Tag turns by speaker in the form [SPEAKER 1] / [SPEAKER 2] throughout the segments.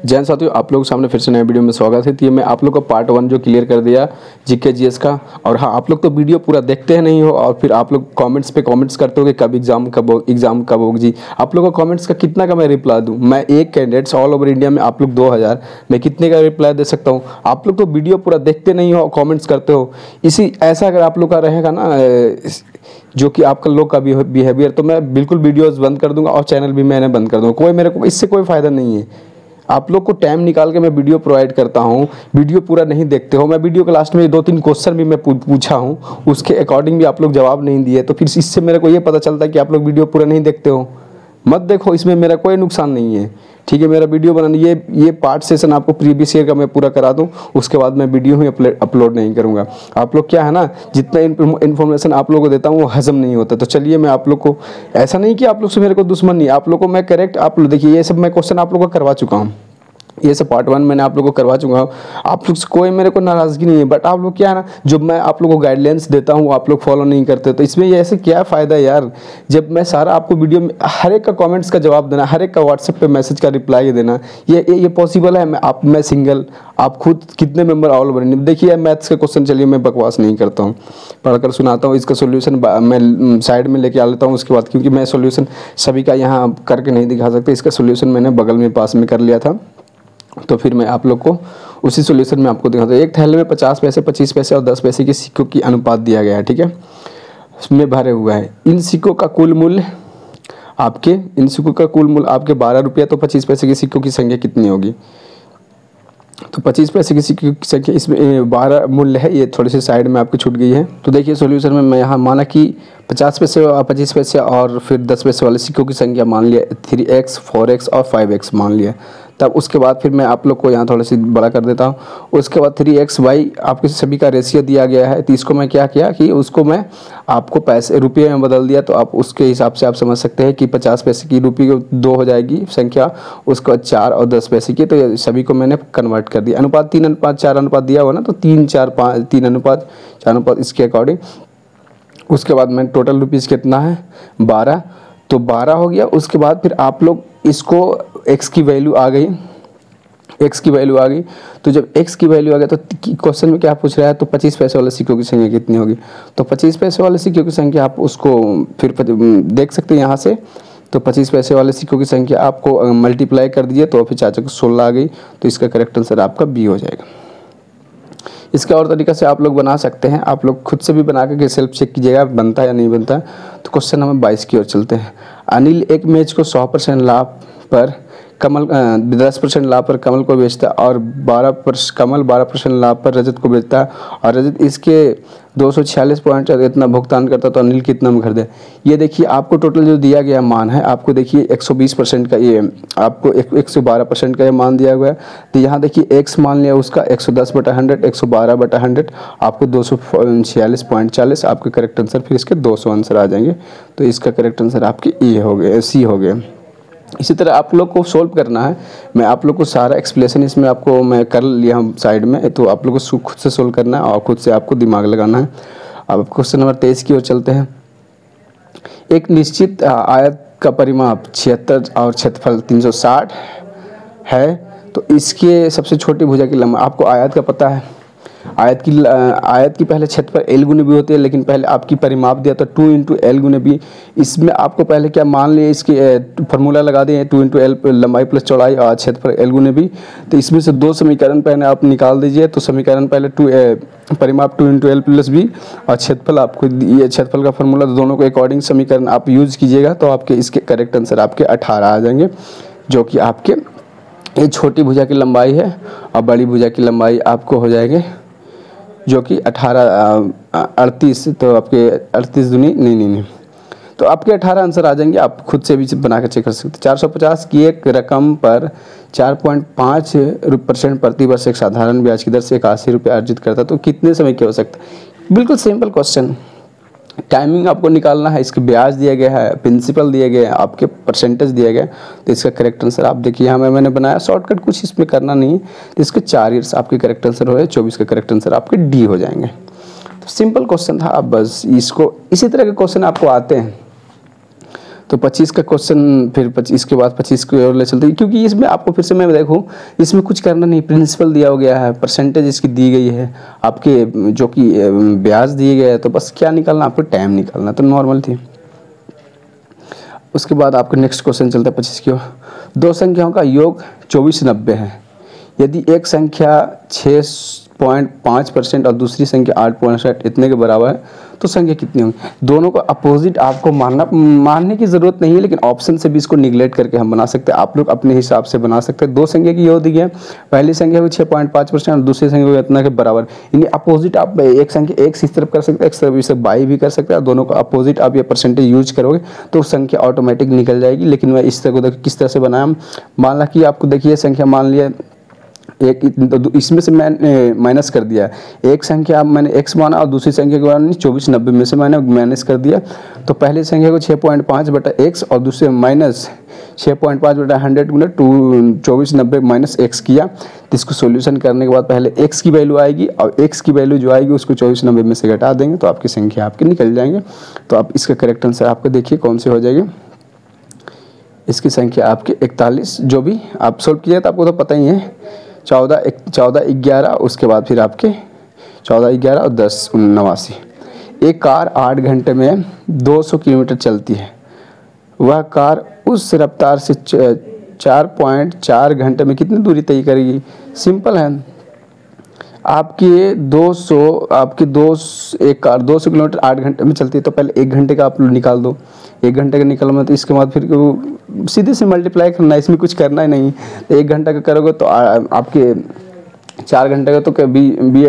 [SPEAKER 1] जैन साथियों, आप लोगों के सामने फिर से नए वीडियो में स्वागत है। तो ये मैं आप लोग का पार्ट 1 जो क्लियर कर दिया जीके जीएस का। और हाँ, आप लोग तो वीडियो पूरा देखते हैं नहीं हो और फिर आप लोग कमेंट्स पे कमेंट्स करते हो कि कब एग्जाम कब होगी जी। आप लोगों का कमेंट्स का कितना का मैं रिप्लाई दूँ? मैं एक कैंडिडेट्स ऑल ओवर इंडिया में आप लोग 2000, मैं कितने का रिप्लाई दे सकता हूँ? आप लोग तो वीडियो पूरा देखते नहीं हो, कॉमेंट्स करते हो। इसी ऐसा अगर आप लोग का रहेगा ना जो कि आपका लोग का बिहेवियर, तो मैं बिल्कुल वीडियोस बंद कर दूंगा और चैनल भी मैंने बंद कर दूंगा। कोई मेरे को इससे कोई फ़ायदा नहीं है। आप लोग को टाइम निकाल के मैं वीडियो प्रोवाइड करता हूँ, वीडियो पूरा नहीं देखते हो। मैं वीडियो के लास्ट में 2-3 क्वेश्चन भी मैं पूछा हूँ, उसके अकॉर्डिंग भी आप लोग जवाब नहीं दिए, तो फिर इससे मेरे को ये पता चलता है कि आप लोग वीडियो पूरा नहीं देखते हो। मत देखो, इसमें मेरा कोई नुकसान नहीं है, ठीक है। मेरा वीडियो बनाने ये पार्ट सेशन आपको प्रीवियस ईयर का मैं पूरा करा दूं, उसके बाद मैं वीडियो ही अपलोड नहीं करूंगा। आप लोग क्या है ना, जितना इन्फॉर्मेशन आप लोगों को देता हूँ वो हजम नहीं होता। तो चलिए, मैं आप लोग को ऐसा नहीं कि आप लोग से मेरे को दुश्मन नहीं, आप लोग को मैं करेक्ट, आप लोग देखिए ये सब मैं क्वेश्चन आप लोग को करवा चुका हूँ। ये सब पार्ट 1 मैंने आप लोगों को करवा चुका हूँ। आप लोग से कोई मेरे को नाराज़गी नहीं है, बट आप लोग क्या है ना, जब मैं आप लोगों को गाइडलाइंस देता हूँ आप लोग फॉलो नहीं करते, तो इसमें ये ऐसे क्या फ़ायदा है यार। जब मैं सारा आपको वीडियो में हर एक का कमेंट्स का जवाब देना, हर एक का व्हाट्सएप पे मैसेज का रिप्लाई देना, ये पॉसिबल है? मैं सिंगल, आप खुद कितने मेंबर ऑल ओवर इंडिया। देखिए मैथ्स का क्वेश्चन, चलिए मैं बकवास नहीं करता हूँ, पढ़कर सुनाता हूँ। इसका सोल्यूशन मैं साइड में लेके आ लेता हूँ उसके बाद, क्योंकि मैं सोल्यूशन सभी का यहाँ करके नहीं दिखा सकता। इसका सोल्यूशन मैंने बगल में पास में कर लिया था, तो फिर मैं आप लोग को उसी सोल्यूशन में आपको दिखाता हूँ। एक थैले में 50 पैसे, 25 पैसे और 10 पैसे के सिक्कों की अनुपात दिया गया है, ठीक है, उसमें भरे हुआ है। इन सिक्कों का कुल मूल्य आपके 12 रुपया, तो 25 पैसे के सिक्कों की संख्या कितनी होगी? तो 25 पैसे की सिक्कों की संख्या, इसमें 12 मूल्य है, ये थोड़ी सी साइड में आपकी छूट गई है। तो देखिए सोल्यूशन में मैं यहाँ माना कि 50 पैसे और 25 पैसे और फिर 10 पैसे वाले सिक्कों की संख्या मान लिया 3x, 4x और 5x मान लिया। तब उसके बाद फिर मैं आप लोग को यहाँ थोड़ा सी बड़ा कर देता हूँ। उसके बाद 3x बाई आपके सभी का रेशियो दिया गया है, तो इसको मैं क्या किया कि उसको मैं आपको पैसे रुपये में बदल दिया। तो आप उसके हिसाब से आप समझ सकते हैं कि 50 पैसे की रुपये 2 हो जाएगी संख्या, उसके बाद 4 और 10 पैसे की, तो ये सभी को मैंने कन्वर्ट कर दिया। अनुपात 3:4 अनुपात दिया हुआ ना, तो 3:4 इसके अकॉर्डिंग। उसके बाद मैं टोटल रुपीज़ कितना है 12, तो 12 हो गया। उसके बाद फिर आप लोग इसको x की वैल्यू आ गई, तो जब x की वैल्यू आ गई तो क्वेश्चन में क्या पूछ रहा है, तो 25 पैसे वाले सिक्कों की संख्या कितनी होगी? तो 25 पैसे वाले सिक्कों की संख्या आप उसको फिर देख सकते हैं यहाँ से। तो 25 पैसे वाले सिक्कों की संख्या आपको मल्टीप्लाई कर दीजिए, तो फिर 4 को 16 आ गई, तो इसका करेक्ट आंसर आपका बी हो जाएगा। इसका और तरीका से आप लोग बना सकते हैं, आप लोग खुद से भी बना के सेल्फ चेक कीजिएगा बनता है या नहीं बनता है। तो क्वेश्चन नंबर 22 की ओर चलते हैं। अनिल एक मैच को 100% लाभ पर 10% लाभ पर कमल को बेचता है और 12% लाभ पर रजत को बेचता है, और रजत इसके 246 पॉइंट इतना भुगतान करता है, तो अनिल कितना में खरीदे? ये देखिए आपको टोटल जो दिया गया मान है, आपको देखिए 120% का, ये आपको 112% का ये मान दिया हुआ है। तो यहाँ देखिए x मान लिया उसका 110/100, 112/100, आपको 246.40 आपके करेक्ट आंसर, फिर इसके 200 आंसर आ जाएंगे। तो इसका करेक्ट आंसर आपके ए हो गए, सी हो गए। इसी तरह आप लोग को सोल्व करना है। मैं आप लोग को सारा एक्सप्लेनेशन इसमें आपको मैं कर लिया हूँ साइड में, तो आप लोग को खुद से सोल्व करना है और खुद से आपको दिमाग लगाना है। अब क्वेश्चन नंबर 23 की ओर चलते हैं। एक निश्चित आयत का परिमाप 76 और क्षेत्रफल 360 है, तो इसके सबसे छोटी भुजा की लंबाई, आपको आयत का पता है, आयत की पहले क्षेत्रफल L गुने B होती है, लेकिन पहले आपकी परिमाप दिया था 2 × L गुने B। इसमें आपको पहले क्या मान लिया, इसकी फार्मूला लगा दें 2 × L लंबाई प्लस चौड़ाई और क्षेत्रफल L गुने B। तो इसमें से 2 समीकरण पहले आप निकाल दीजिए। तो समीकरण पहले परिमाप 2 × L + B और क्षेत्रफल, आपको ये क्षेत्रफल का फार्मूला, दोनों के अकॉर्डिंग समीकरण आप यूज़ कीजिएगा, तो आपके इसके करेक्ट आंसर आपके 18 आ जाएंगे, जो कि आपके ये छोटी भुजा की लंबाई है और बड़ी भुजा की लंबाई आपको हो जाएगी जो कि 38, तो आपके 38 दूनी नहीं, तो आपके 18 आंसर आ जाएंगे। आप खुद से भी बना कर चेक कर सकते हैं। 450 की एक रकम पर 4.5% प्रति वर्ष एक साधारण ब्याज की दर से 81 रुपये अर्जित करता है, तो कितने समय की हो सकता है? बिल्कुल सिंपल क्वेश्चन। टाइमिंग आपको निकालना है, इसके ब्याज दिया गया है, प्रिंसिपल दिया गया है, आपके परसेंटेज दिया गया है, तो इसका करेक्ट आंसर आप देखिए यहाँ मैंने बनाया शॉर्टकट, कुछ इसमें करना नहीं है। तो इसके 4 ईयर्स आपके करेक्ट आंसर हो गए, 24 का करेक्ट आंसर आपके डी हो जाएंगे। तो सिंपल क्वेश्चन था। अब बस इसको इसी तरह के क्वेश्चन आपको आते हैं तो 25 का क्वेश्चन, फिर 25 के बाद 25 की ओर ले चलते हैं, क्योंकि इसमें आपको फिर से मैं देखूँ, इसमें कुछ करना नहीं, प्रिंसिपल दिया हो गया है, परसेंटेज इसकी दी गई है, आपके जो कि ब्याज दिए गए हैं, तो बस क्या निकालना, आपको टाइम निकालना, तो नॉर्मल थी। उसके बाद आपका नेक्स्ट क्वेश्चन चलता है 25 की ओर। दो संख्याओं का योग 2490 है। यदि एक संख्या 6.5% और दूसरी संख्या 8.60 इतने के बराबर है तो संख्या कितनी होगी? दोनों को अपोजिट आपको मानने की ज़रूरत नहीं है, लेकिन ऑप्शन से भी इसको निगलेक्ट करके हम बना सकते हैं। आप लोग अपने हिसाब से बना सकते हैं। दो संख्या की योग दी है, पहली संख्या को 6.5% और दूसरी संख्या को इतना के बराबर, यानी अपोजिट आप एक संख्या एक इस तरफ कर सकते हैं, एक तरफ इसे बाई भी कर सकते हैं, दोनों को अपोजिट आप ये परसेंटेज यूज करोगे तो संख्या ऑटोमेटिक निकल जाएगी। लेकिन मैं इस तरह को किस तरह से बनाया, मान ला कि आपको देखिए संख्या मान लिया एक, तो इसमें से मैंने माइनस कर दिया, एक संख्या मैंने x माना और दूसरी संख्या को माना 2490 में से मैंने माइनस कर दिया। तो पहली संख्या को 6.5 बटा x और दूसरे माइनस 6.5 बटा 100 गुना 2490 माइनस x किया। तो इसको सॉल्यूशन करने के बाद पहले x की वैल्यू आएगी और x की वैल्यू जो आएगी उसको 2490 में से घटा देंगे तो आपकी संख्या आपके निकल जाएंगे। तो आप इसका करेक्ट आंसर आपको देखिए कौन से हो जाएगी। इसकी संख्या आपकी 41, जो भी आप सोल्व किया तो आपको तो पता ही है, 14, 11, उसके बाद फिर आपके 14, 11 और 10, 89। एक कार 8 घंटे में 200 किलोमीटर चलती है। वह कार उस रफ्तार से 4.4 घंटे में कितनी दूरी तय करेगी? सिंपल है, एक कार 200 किलोमीटर 8 घंटे में चलती है, तो पहले 1 घंटे का आप निकाल दो। 1 घंटे का निकालना तो इसके बाद फिर सीधे से मल्टीप्लाई करना है, इसमें कुछ करना ही नहीं। तो 1 घंटा का करोगे तो आपके 4 घंटे का तो भी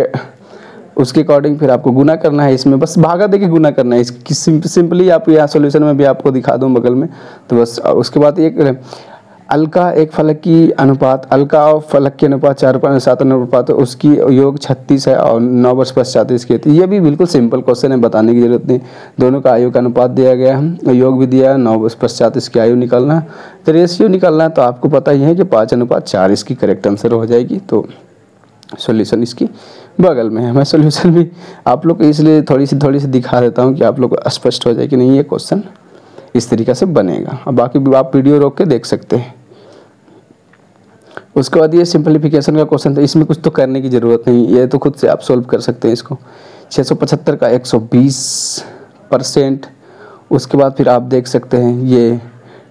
[SPEAKER 1] उसके अकॉर्डिंग फिर आपको गुना करना है, इसमें बस भागा देके गुना करना है। इसकी सिंपली आप यहाँ सॉल्यूशन में भी आपको दिखा दूँ बगल में। तो बस उसके बाद एक अलका एक फलक की अनुपात, अलका और फलक के अनुपात 4.7 अनुपात, उसकी योग 36 है और 9 वर्ष पश्चात इसकी थी। ये भी बिल्कुल सिंपल क्वेश्चन है, बताने की जरूरत नहीं। दोनों का आयु का अनुपात दिया गया है, योग भी दिया है, 9 वर्ष पश्चात इसकी आयु निकालना है। तो रेशियो निकालना है, तो आपको पता ही है कि 5:4 इसकी करेक्ट आंसर हो जाएगी। तो सॉल्यूशन इसकी बगल में है। मैं सॉल्यूशन भी आप लोग को इसलिए थोड़ी सी दिखा देता हूँ कि आप लोग को स्पष्ट हो जाए कि नहीं ये क्वेश्चन इस तरीक़े से बनेगा। अब बाकी आप वीडियो रोक के देख सकते हैं। उसके बाद ये सिंपलीफिकेशन का क्वेश्चन था, इसमें कुछ तो करने की ज़रूरत नहीं, ये तो खुद से आप सोल्व कर सकते हैं इसको। 675 का 120%। उसके बाद फिर आप देख सकते हैं ये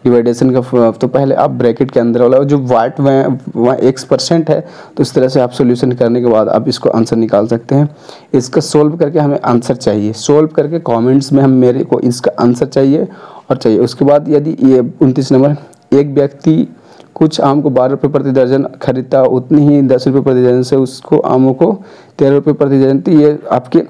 [SPEAKER 1] डिवाइडेशन का, तो पहले आप ब्रैकेट के अंदर वाला जो वाट वहाँ x% है, तो इस तरह से आप सॉल्यूशन करने के बाद आप इसको आंसर निकाल सकते हैं। इसका सोल्व करके हमें आंसर चाहिए, सोल्व करके कमेंट्स में मेरे को इसका आंसर चाहिए और चाहिए। उसके बाद यदि ये 29 नंबर, एक व्यक्ति कुछ आम को 12 रुपये प्रति दर्जन खरीदता, उतनी ही 10 रुपये प्रति दर्जन से उसको आमों को 13 रुपये प्रति दर्जन। तो ये आपके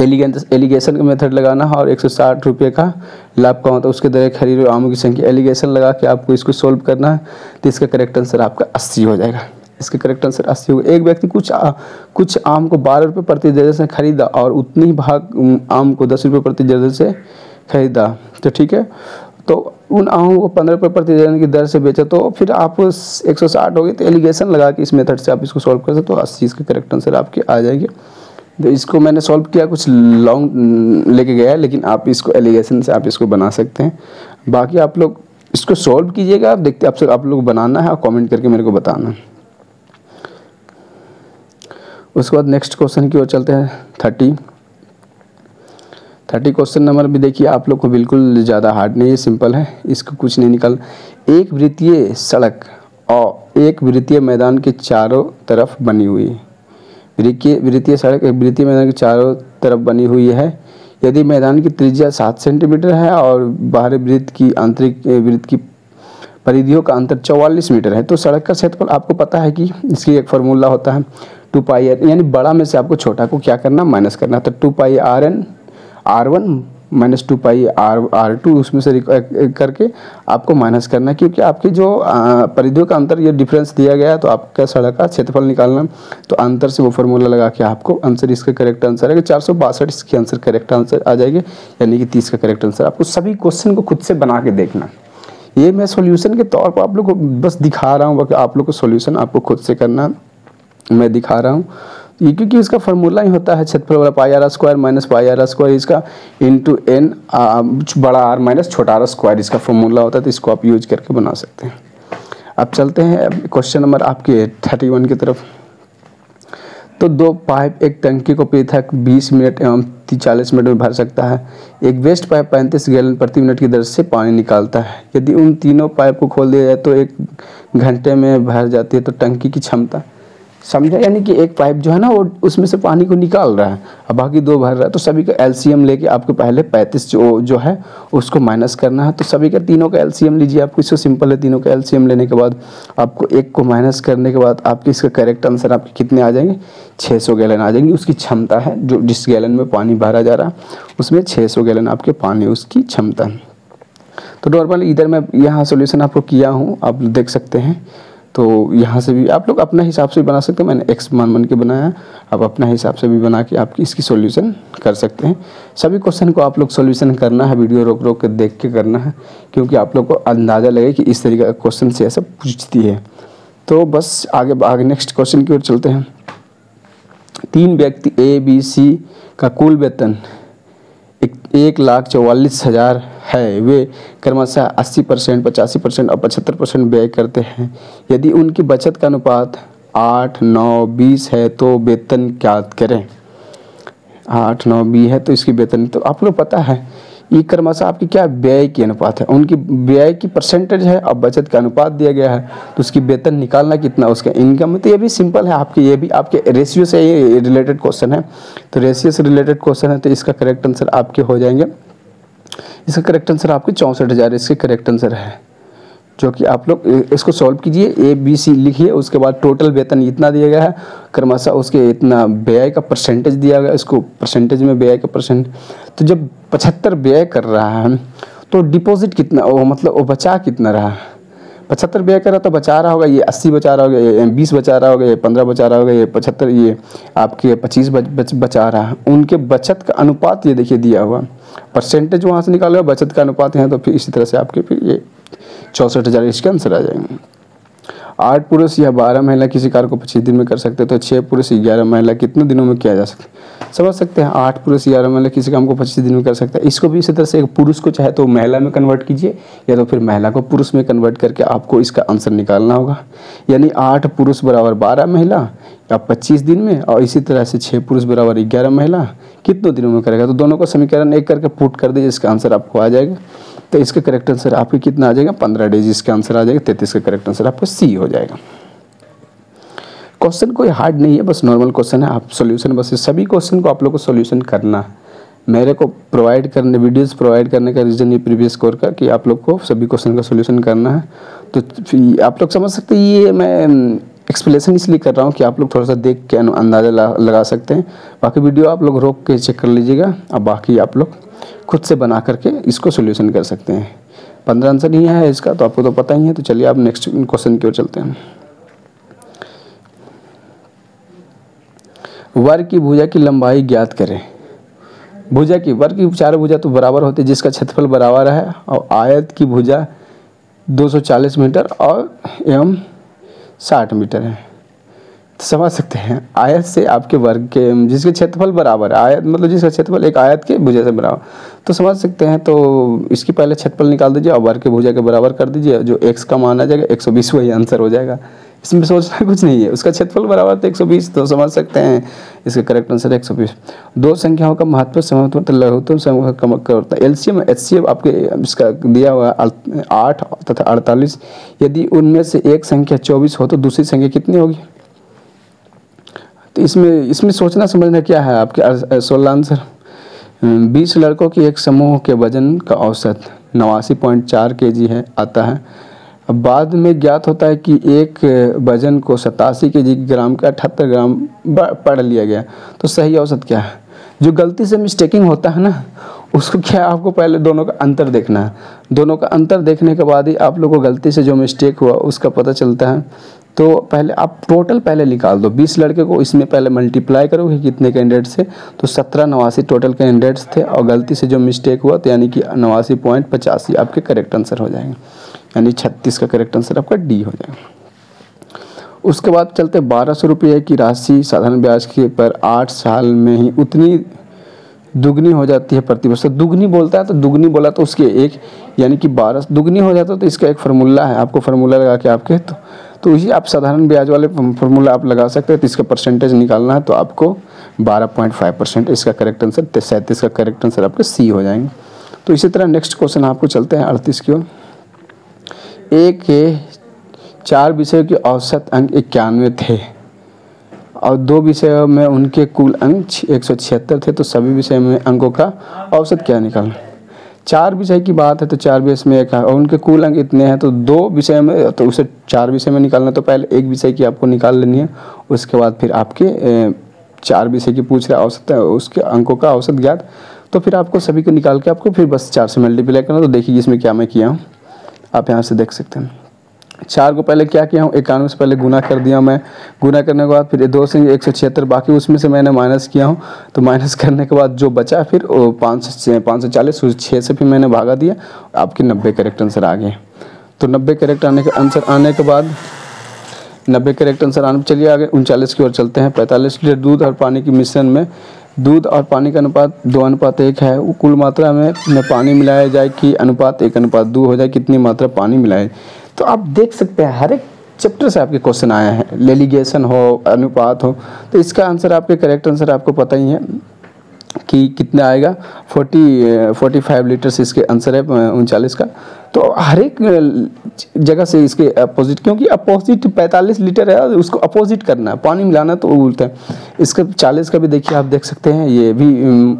[SPEAKER 1] एलिगेशन का मेथड लगाना है और 160 रुपये का लाभ का होता है, उसके दर खरीद आमों की संख्या एलिगेशन लगा के आपको इसको सोल्व करना है। तो इसका करेक्ट आंसर आपका 80 हो जाएगा। इसका करेक्ट आंसर 80 होगा। एक व्यक्ति कुछ आम को 12 रुपये प्रति दर्जन से खरीदा और उतनी ही भाग आम को 10 रुपये प्रति दर्जन से खरीदा, तो ठीक है। तो उन आमों को 15 रुपये प्रति दर्जन की दर से बेचा, तो फिर आप 160 हो गए। तो एलिगेशन लगा के इस मेथड से आप इसको सॉल्व कर सकते हो, 80 इसका करेक्ट आंसर आपके आ जाएंगे। तो इसको मैंने सॉल्व किया, कुछ लॉन्ग लेके गया है, लेकिन आप इसको एलिगेशन से आप इसको बना सकते हैं। बाकी आप लोग इसको सॉल्व कीजिएगा, आप देखते आप लोग बनाना है और कमेंट करके मेरे को बताना। उसके बाद नेक्स्ट क्वेश्चन की ओर चलते हैं। 30 क्वेश्चन नंबर भी देखिए, आप लोग को बिल्कुल ज़्यादा हार्ड नहीं है, सिंपल है, इसको कुछ नहीं निकाल। एक वृत्तीय सड़क और एक वृत्तीय मैदान के चारों तरफ बनी हुई है। वृत्तीय सड़क एक वृत्तीय मैदान के चारों तरफ बनी हुई है। यदि मैदान की त्रिज्या 7 सेंटीमीटर है और बाहरी वृत्त की आंतरिक वृत्त की परिधियों का अंतर 44 मीटर है, तो सड़क का क्षेत्रफल आपको पता है कि इसकी एक फार्मूला होता है 2πr, यानी बड़ा में से आपको छोटा को क्या करना, माइनस करना। तो 2πr r1 माइनस 2πr2 उसमें से करके आपको माइनस करना है, क्योंकि आपकी जो परिधियों का अंतर ये डिफरेंस दिया गया है। तो आपका सड़क का क्षेत्रफल निकालना, तो अंतर से वो फार्मूला लगा के आपको आंसर, इसका करेक्ट आंसर है कि 462 इसकी आंसर करेक्ट आंसर आ जाएगी, यानी कि 30 का करेक्ट आंसर। आपको सभी क्वेश्चन को खुद से बना के देखना, ये मैं सॉल्यूशन के तौर पर आप लोग को बस दिखा रहा हूँ, बाकी आप लोग को सॉल्यूशन आपको खुद से करना मैं दिखा रहा हूँ। ये क्योंकि इसका फार्मूला ही होता है क्षेत्रफल वाला pi R square minus pi R square इसका इंटू एन बड़ा आर माइनस छोटा आर स्क्वायर इसका फार्मूला होता है, तो इसको आप यूज करके बना सकते हैं। अब चलते हैं क्वेश्चन नंबर आपके 31 की तरफ। तो दो पाइप एक टंकी को पृथक 20 मिनट एवं 40 मिनट में भर सकता है। एक वेस्ट पाइप 35 गैलन प्रति मिनट की दर से पानी निकालता है। यदि उन तीनों पाइप को खोल दिया जाए तो 1 घंटे में भर जाती है। तो टंकी की क्षमता समझा, यानी कि एक पाइप जो है ना वो उसमें से पानी को निकाल रहा है, अब बाकी 2 भर रहा है। तो सभी का एलसीएम लेके आपको पहले 35 जो है उसको माइनस करना है। तो सभी का तीनों का एलसीएम लीजिए, आपको इसको सिंपल है। तीनों का एलसीएम लेने के बाद आपको एक को माइनस करने के बाद आपके इसका करेक्ट आंसर आपके कितने आ जाएंगे, 600 गैलन आ जाएंगे। उसकी क्षमता है जो जिस गैलन में पानी भरा जा रहा है उसमें 600 गैलन आपके पानी उसकी क्षमता है। तो नॉर्मल इधर मैं यहाँ सोल्यूशन आपको किया हूँ, आप देख सकते हैं। तो यहाँ से भी आप लोग अपना हिसाब से भी बना सकते हैं, मैंने एक्स मान के बनाया, आप अपना हिसाब से भी बना के आपकी इसकी सॉल्यूशन कर सकते हैं। सभी क्वेश्चन को आप लोग सॉल्यूशन करना है, वीडियो रोक रोक के देख के करना है, क्योंकि आप लोग को अंदाज़ा लगे कि इस तरीके का क्वेश्चन से ऐसा पूछती है। तो बस आगे नेक्स्ट क्वेश्चन की ओर चलते हैं। 3 व्यक्ति ए बी सी का कुल वेतन 1,44,000 है। वे क्रमशः 80%, 85% और 75% व्यय करते हैं। यदि उनकी बचत का अनुपात 8, 9, 20 है तो वेतन ज्ञात करें। 8, 9, 20 है तो इसकी वेतन, तो आप लोग पता है ये क्रमशः आपकी क्या व्यय की अनुपात है, उनकी व्यय की परसेंटेज है और बचत का अनुपात दिया गया है। तो उसकी वेतन निकालना कितना, उसका इनकम। तो ये भी सिंपल है आपके, ये भी आपके रेशियो से ही रिलेटेड क्वेश्चन है। तो रेशियो से रिलेटेड क्वेश्चन है, तो इसका करेक्ट आंसर आपके हो जाएंगे, इसका करेक्ट आंसर आपके 64,000 इसके करेक्ट आंसर है। जो कि आप लोग इसको सॉल्व कीजिए, ए बी सी लिखिए, उसके बाद टोटल वेतन इतना दिया गया है, क्रमशः उसके इतना व्यय का परसेंटेज दिया गया, इसको परसेंटेज में व्यय का परसेंट। तो जब 75 व्यय कर रहा है तो डिपॉजिट कितना, वो मतलब वो बचा कितना रहा, 75 व्यय कर रहा तो बचा रहा होगा, ये 80 बचा रहा होगा, ये 20 बचा रहा होगा, ये 15 बचा रहा होगा, ये 75, ये आपके 25 बचा रहा है। उनके बचत का अनुपात ये देखिए दिया हुआ, परसेंटेज वहाँ से निकाला, बचत का अनुपात है। तो फिर इसी तरह से आपके फिर ये 64,000 इसके आंसर आ जाएंगे। 8 पुरुष या 12 महिला किसी कार्य को 25 दिन में कर सकते हैं। तो 6 पुरुष 11 महिला कितने दिनों में किया जा सकता है, समझ सकते हैं। 8 पुरुष 11 महिला किसी काम को 25 दिन में कर सकता है। इसको भी इसी तरह से एक पुरुष को चाहे तो महिला में कन्वर्ट कीजिए, या तो फिर महिला को पुरुष में कन्वर्ट करके आपको इसका आंसर निकालना होगा। यानी 8 पुरुष बराबर 12 महिला या 25 दिन में, और इसी तरह से 6 पुरुष बराबर 11 महिला कितने दिनों में करेगा। तो दोनों को समीकरण एक करके पुट कर दीजिए, इसका आंसर आपको आ जाएगा। तो इसका करेक्ट आंसर आपके कितना आ जाएगा, 15 डेज इसका आंसर आ जाएगा। 33 का करेक्ट आंसर आपको सी हो जाएगा। क्वेश्चन कोई हार्ड नहीं है, बस नॉर्मल क्वेश्चन है। आप सॉल्यूशन बस सभी क्वेश्चन को आप लोग को सॉल्यूशन करना है। मेरे को प्रोवाइड करने वीडियोस प्रोवाइड करने का रीज़न ये प्रीवियस कोर का कि आप लोग को सभी क्वेश्चन का सॉल्यूशन करना है। तो फिर आप लोग समझ सकते हैं, ये मैं एक्सप्लेनेशन इसलिए कर रहा हूँ कि आप लोग थोड़ा सा देख के अंदाज़ा लगा सकते हैं। बाकी वीडियो आप लोग रोक के चेक कर लीजिएगा, अब बाकी आप लोग खुद से बना करके इसको सॉल्यूशन कर सकते हैं। 15 आंसर नहीं है इसका, तो आपको तो पता ही है। तो चलिए आप नेक्स्ट क्वेश्चन की ओर चलते हैं। वर्ग की भुजा की लंबाई ज्ञात करें। भुजा की वर्ग की चारों भुजा तो बराबर होती है जिसका क्षेत्रफल बराबर है, और आयत की भुजा 240 मीटर और एवं 60 मीटर है। तो समझ सकते हैं आयत से आपके वर्ग के जिसके क्षेत्रफल बराबर है, आयत मतलब जिसका क्षेत्रफल एक आयत के भुजा से बराबर, तो समझ सकते हैं। तो इसकी पहले क्षेत्रफल निकाल दीजिए और वर्ग के भुजा के बराबर कर दीजिए, जो x का मान आ जाएगा 120 वही आंसर हो जाएगा। इसमें सोचना कुछ नहीं है, उसका क्षेत्रफल बराबर तो 120, तो समझ सकते हैं इसका करेक्ट आंसर 120। दो संख्याओं का महत्व समानुपाती लघुत्तम संख्या का होता है। एलसीएम एचसीएफ आपके इसका दिया हुआ 8 तथा 48। यदि उनमें से एक संख्या 24 हो तो दूसरी संख्या कितनी होगी। तो इसमें सोचना समझना क्या है आपके 16 आंसर। 20 लड़कों की एक समूह के वजन का औसत 89.4 kg है आता है। अब बाद में ज्ञात होता है कि एक वजन को 87 kg ग्राम का 78 ग्राम पढ़ लिया गया, तो सही औसत क्या है। जो गलती से मिस्टेकिंग होता है ना, उसको क्या आपको पहले दोनों का अंतर देखना है। दोनों का अंतर देखने के बाद ही आप लोगों को गलती से जो मिस्टेक हुआ उसका पता चलता है। तो पहले आप टोटल पहले निकाल दो, 20 लड़के को इसमें पहले मल्टीप्लाई करोगे कितने कैंडिडेट से, तो 1789 टोटल कैंडिडेट्स थे, और गलती से जो मिस्टेक हुआ तो यानी कि 89.85 आपके करेक्ट आंसर हो जाएंगे, यानी 36 का करेक्ट आंसर आपका डी हो जाएगा। उसके बाद चलते 1200 रुपये की राशि साधारण ब्याज के पर 8 साल में ही उतनी दुगनी हो जाती है प्रति वर्ष। तो दुगनी बोलता है तो दुगनी बोला तो उसके एक यानी कि 12 दुगनी हो जाता है। तो इसका एक फार्मूला है, आपको फार्मूला लगा के आपके तो इसी आप साधारण ब्याज वाले फार्मूला आप लगा सकते हैं। तो इसका परसेंटेज निकालना है तो आपको 12.5% इसका करेक्ट आंसर 37 का करेक्ट आंसर आपके सी हो जाएंगे। तो इसी तरह नेक्स्ट क्वेश्चन आपको चलते हैं 38 की ओर। एक के 4 विषयों के औसत अंक 91 थे और 2 विषयों में उनके कुल अंक 176 थे। तो सभी विषय में अंकों का औसत क्या निकालना। 4 विषय की बात है तो 4 विषय में एक है और उनके कुल अंक इतने हैं। तो 2 विषय में तो उसे 4 विषय में निकालना तो पहले एक विषय की आपको निकाल लेनी है। उसके बाद फिर आपके 4 विषय की पूछ रहा औसत है उसके अंकों का औसत ज्ञात। तो फिर आपको सभी को निकाल के आपको फिर बस 4 से मल्टीप्लाई करना। तो देखिए इसमें क्या मैं किया हूँ, आप यहाँ से देख सकते हैं। 4 को पहले क्या किया हूँ 91 से पहले गुना कर दिया मैं। गुना करने के बाद फिर 2 से 176 बाकी उसमें से मैंने माइनस किया हूँ। तो माइनस करने के बाद जो बचा फिर 540 6 से फिर मैंने भागा दिया। आपके 90 करेक्ट आंसर आ गए। तो 90 करेक्ट आंसर आने के बाद 90 करेक्ट आंसर आने चलिए आगे 39 की ओर चलते हैं। 45 लीटर दूध और पानी के मिश्रण में दूध और पानी का अनुपात 2:1 है। वो कुल मात्रा में पानी मिलाया जाए कि अनुपात 1:2 हो जाए, कितनी मात्रा पानी मिलाए। तो आप देख सकते हैं हर एक चैप्टर से आपके क्वेश्चन आए हैं, लेलिगेशन हो अनुपात हो। तो इसका आंसर आपके करेक्ट आंसर आपको पता ही है कि कितना आएगा 45 लीटर से इसके आंसर है 39 का। तो हर एक जगह से इसके अपोजिट, क्योंकि अपोजिट 45 लीटर है उसको अपोजिट करना है, पानी मिलाना तो उल्टा है। इसका 40 का भी देखिए आप देख सकते हैं, ये भी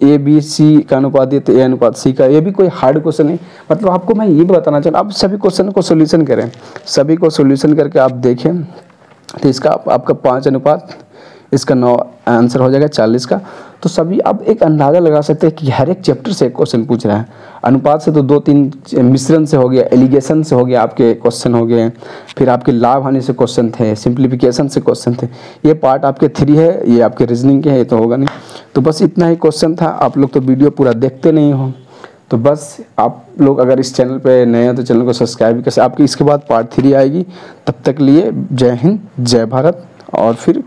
[SPEAKER 1] ए बी सी का अनुपात दिया तो ए अनुपात सी का। ये भी कोई हार्ड क्वेश्चन नहीं, मतलब आपको मैं ये बताना चाहता हूँ आप सभी क्वेश्चन को सोल्यूशन करें, सभी को सोल्यूशन करके आप देखें। तो इसका आपका 5 अनुपात इसका 9 आंसर हो जाएगा 40 का। तो सभी आप एक अंदाज़ा लगा सकते हैं कि हर एक चैप्टर से क्वेश्चन पूछ रहा है। अनुपात से तो 2-3 मिश्रण से हो गया, एलिगेशन से हो गया, आपके क्वेश्चन हो गए, फिर आपके लाभ हानि से क्वेश्चन थे, सिंप्लीफिकेशन से क्वेश्चन थे। ये पार्ट आपके 3 है, ये आपके रीजनिंग के है, ये तो होगा नहीं। तो बस इतना ही क्वेश्चन था। आप लोग तो वीडियो पूरा देखते नहीं हो, तो बस आप लोग अगर इस चैनल पे नए हैं तो चैनल को सब्सक्राइब कर। आपकी इसके बाद पार्ट 3 आएगी। तब तक लिए जय हिंद, जय भारत। और फिर